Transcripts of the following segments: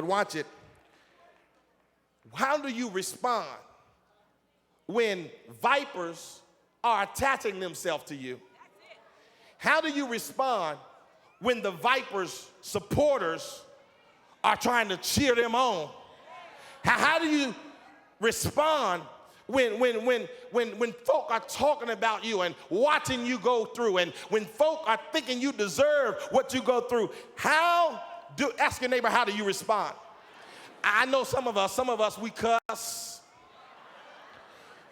But watch it. How do you respond when vipers are attaching themselves to you? How do you respond when the vipers' supporters are trying to cheer them on? How do you respond when folk are talking about you and watching you go through, and when folk are thinking you deserve what you go through? Ask your neighbor, how do you respond? I know some of us, we cuss.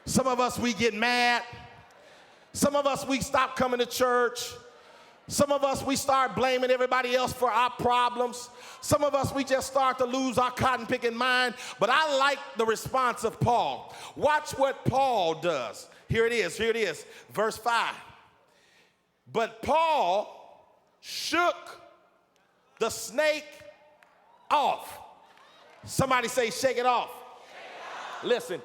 Some of us, we get mad. Some of us, we stop coming to church. Some of us, we start blaming everybody else for our problems. Some of us, we just start to lose our cotton-picking mind. But I like the response of Paul. Watch what Paul does. Here it is, verse 5. But Paul shook the snake off. Somebody say, shake it off. Shake it off.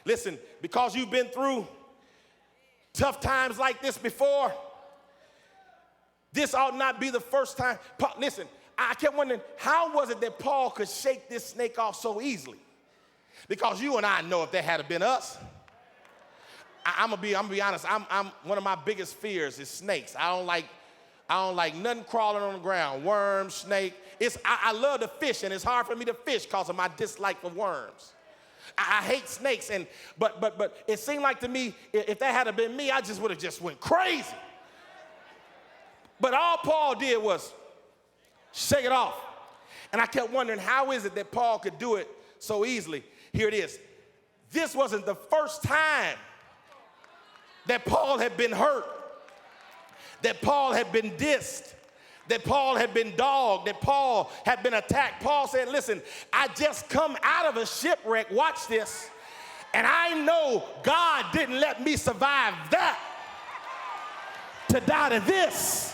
Listen, because you've been through tough times like this before, this ought not be the first time. Listen, I kept wondering, how was it that Paul could shake this snake off so easily? Because you and I know if that had been us, I'm gonna be honest. I'm one of my biggest fears is snakes. I don't like nothing crawling on the ground. Worms, snake. I love to fish, and it's hard for me to fish because of my dislike for worms. I hate snakes, but it seemed like to me, if that had been me, I just would have just went crazy. But all Paul did was shake it off. And I kept wondering, how is it that Paul could do it so easily? Here it is. This wasn't the first time that Paul had been hurt, that Paul had been dissed, that Paul had been dogged, that Paul had been attacked. Paul said, listen, I just come out of a shipwreck, watch this, and I know God didn't let me survive that to die to this.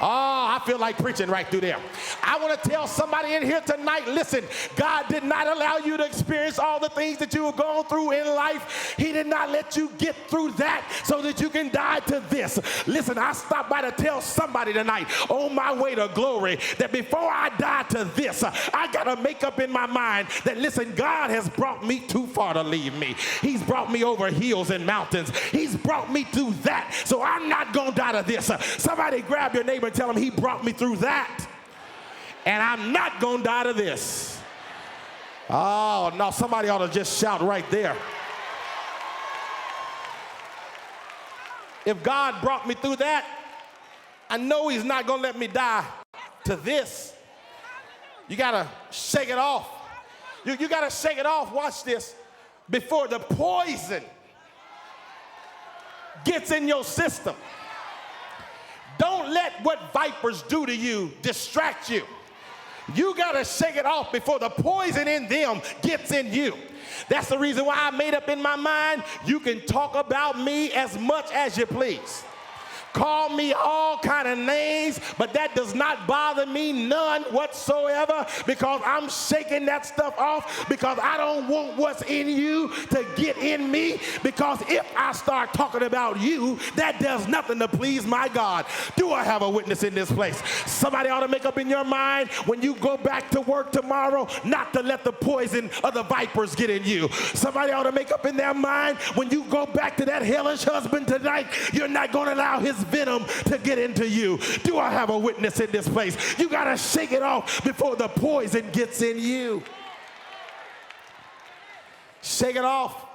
Oh, I feel like preaching right through there. I want to tell somebody in here tonight, listen, God did not allow you to experience all the things that you were going through in life. He did not let you get through that so that you can die to this. Listen, I stopped by to tell somebody tonight on my way to glory that before I die to this, I got to make up in my mind that, listen, God has brought me too far to leave me. He's brought me over hills and mountains. He's brought me through that, so I'm not going to die to this. Somebody grab your neighbor and tell him, he brought me through that, and I'm not going to die to this. Oh, no, somebody ought to just shout right there. If God brought me through that, I know he's not going to let me die to this. You got to shake it off. You got to shake it off, watch this, before the poison gets in your system. Don't let what vipers do to you distract you. You got to shake it off before the poison in them gets in you. That's the reason why I made up in my mind, you can talk about me as much as you please. Call me all kind of names, but that does not bother me none whatsoever, because I'm shaking that stuff off, because I don't want what's in you to get in me, because if I start talking about you, that does nothing to please my God. Do I have a witness in this place? Somebody ought to make up in your mind when you go back to work tomorrow not to let the poison of the vipers get in you. Somebody ought to make up in their mind when you go back to that hellish husband tonight, you're not going to allow his venom to get into you. Do I have a witness in this place? You got to shake it off before the poison gets in you. Shake it off.